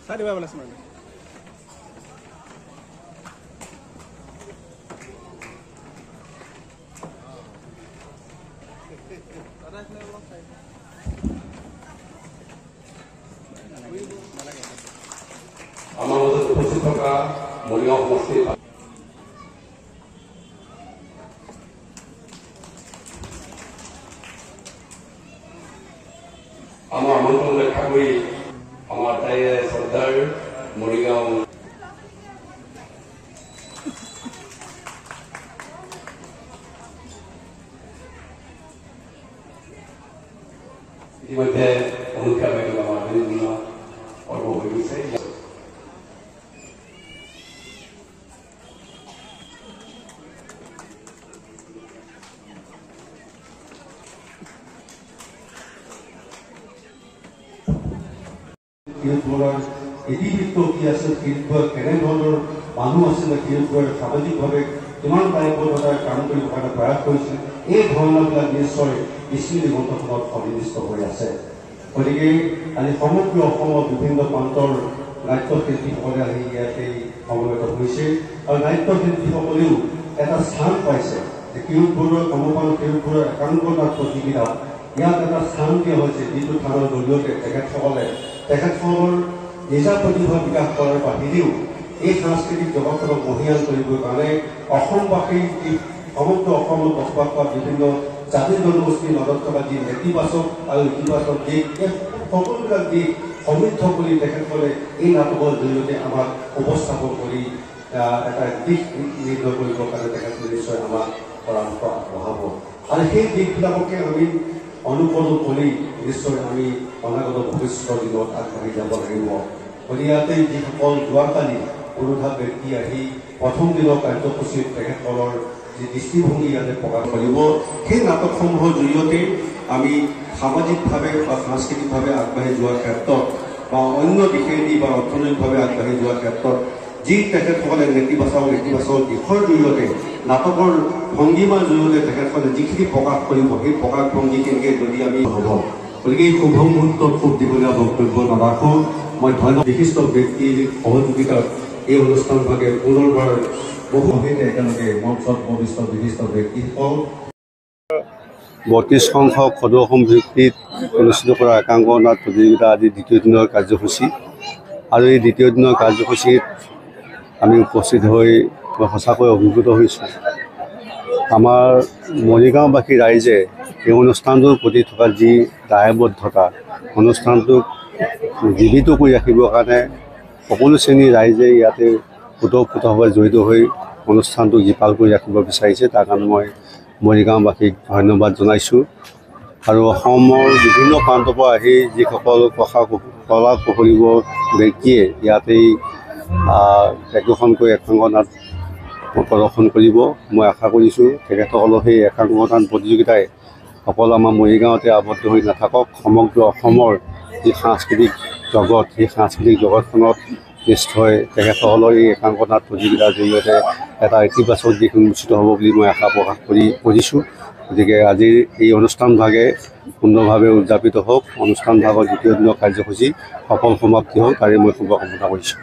Sari va balas man. আমাৰ মধ্যে উপস্থিত থাকা মৰিগাঁও সমষ্টিৰ আমাৰ আমন্ত্ৰণ ৰক্ষা কৰি আমাৰ তাই শ্ৰদ্ধাৰ মৰিগাঁও ইতিমধ্যে অনুষ্ঠিত হৈ গ'ল আমাৰ বিভিন্ন পৰ্ব হৈ গৈছে। কিৰতপুৰৰ ইতিবৃত্ত কি আছে, কিৰতপুৰ কেনেধৰণৰ মানুহ আছিলে, কিৰতপুৰ সামাজিকভাৱে কিমান দায়বদ্ধতাৰে কাম কৰিব কাৰণে প্ৰয়াস কৰিছিল, এই ধৰণৰবিলাক নিশ্চয় স্মৃতি গ্ৰন্থখনত সন্নিৱিষ্ট হৈ আছে। গতিকে আজি সমগ্ৰ অসমৰ বিভিন্ন প্ৰান্তৰ নাট্যশিল্পীসকলে আহি ইয়াতে সমবেত হৈছে আৰু নাট্যশিল্পীসকলেও এটা স্থান পাইছে যে কিৰতপুৰৰ কমপান কিৰতপুৰৰ একাংক নাট প্ৰতিযোগিতা ইয়াত এটা স্থান দিয়া হৈছে, যিটো স্থানৰ জৰিয়তে তেখেতসকলৰ নিজা প্ৰতিভা বিকাশ কৰাৰ বাহিৰেও এই সাংস্কৃতিক জগতখনক মহিয়ান কৰিবৰ কাৰণে অসমবাসী সমগ্ৰ অসমত বসবাস কৰা বিভিন্ন জাতি জনগোষ্ঠীৰ মাজত থকা যি নেতিবাচক আৰু ইতিবাচক দিশ, এই সকলোবিলাক দিশ সমৃদ্ধ কৰি তেখেতসকলে এই নাটকৰ জৰিয়তে আমাক উপস্থাপন কৰি এটা দিশ নিৰ্ণয় কৰিবৰ কাৰণে তেখেতসকলে নিশ্চয় আমাক পৰামৰ্শ আগবঢ়াব আৰু সেই দিশবিলাককে আমি অনুকৰণ কৰি নিশ্চয় আমি অনাগত ভৱিষ্যতৰ দিনত আগবাঢ়ি যাব লাগিব। গতিকে ইয়াতে যিসকল যোৱাকালি অনুধাৱ ব্যক্তি আহি প্ৰথম দিনৰ কাৰ্যসূচীত তেখেতসকলৰ যি দৃষ্টিভংগী ইয়াতে প্ৰকাশ কৰিব, সেই নাটকসমূহৰ জৰিয়তে আমি সামাজিকভাৱে বা সাংস্কৃতিকভাৱে আগবাঢ়ি যোৱাৰ ক্ষেত্ৰত বা অন্য দিশেদি বা অৰ্থনৈতিকভাৱে আগবাঢ়ি যোৱাৰ ক্ষেত্ৰত যি তেখেতসকলে নেতিবাচক দিশৰ জৰিয়তে নাটকৰ ভংগীমাৰ জৰিয়তে তেখেতসকলে যিখিনি প্ৰকাশ কৰিব, সেই প্ৰকাশভংগীখিনিকে যদি আমি হ'ব। গতিকে এই শুভ মুহূৰ্তত খুব দীঘলীয়া বক্তব্য নাৰাখোঁ। মই ধন্যবাদ বিশিষ্ট ব্যক্তিৰ সহযোগিতাত এই অনুষ্ঠানভাগে পুনৰবাৰ বহু সৈতে একেলগে মঞ্চত ভৱিষ্যত বিশিষ্ট ব্যক্তিসকল ৩২ সংখ্যক সদৌ অসম ভিত্তিত অনুষ্ঠিত কৰা একাংক নাট প্ৰতিযোগিতা আজি দ্বিতীয় দিনৰ কাৰ্যসূচী আৰু এই দ্বিতীয় দিনৰ কাৰ্যসূচীত আমি উপস্থিত হৈ সঁচাকৈ অভিভূত হৈছোঁ। আমাৰ মৰিগাঁওবাসী ৰাইজে এই অনুষ্ঠানটোৰ প্ৰতি থকা যি দায়বদ্ধতা, অনুষ্ঠানটোক জীৱিত কৰি ৰাখিবৰ কাৰণে সকলো শ্ৰেণীৰ ৰাইজে ইয়াতে ওতঃপ্ৰোতভাৱে জড়িত হৈ অনুষ্ঠানটোক জীপাল কৰি ৰাখিব বিচাৰিছে। তাৰ কাৰণে মই মৰিগাঁওবাসীক ধন্যবাদ জনাইছোঁ আৰু অসমৰ বিভিন্ন প্ৰান্তৰ পৰা আহি যিসকল কলা কৌশলীবোৰ ব্যক্তিয়ে ইয়াতেই একোখনকৈ একাংক নাট প্ৰদৰ্শন কৰিব, মই আশা কৰিছোঁ তেখেতসকলৰ সেই একাংক নাট প্ৰতিযোগিতাই অকল আমাৰ মৰিগাঁৱতে আবদ্ধ হৈ নাথাকক, সমগ্ৰ অসমৰ যি সাংস্কৃতিক জগত, সেই সাংস্কৃতিক জগতখনত নিশ্চয় তেখেতসকলৰ এই একাংক নাট প্ৰতিযোগিতাৰ জৰিয়তে এটা ইতিবাচক দিশ উন্মোচিত হ'ব বুলি মই আশা প্ৰকাশ কৰিছোঁ। গতিকে আজিৰ এই অনুষ্ঠানভাগে সুন্দৰভাৱে উদযাপিত হওক, অনুষ্ঠানভাগৰ দ্বিতীয় দিনৰ কাৰ্যসূচী সফল সমাপ্তি হওক, তাৰে মই শুভকামনা কৰিছোঁ।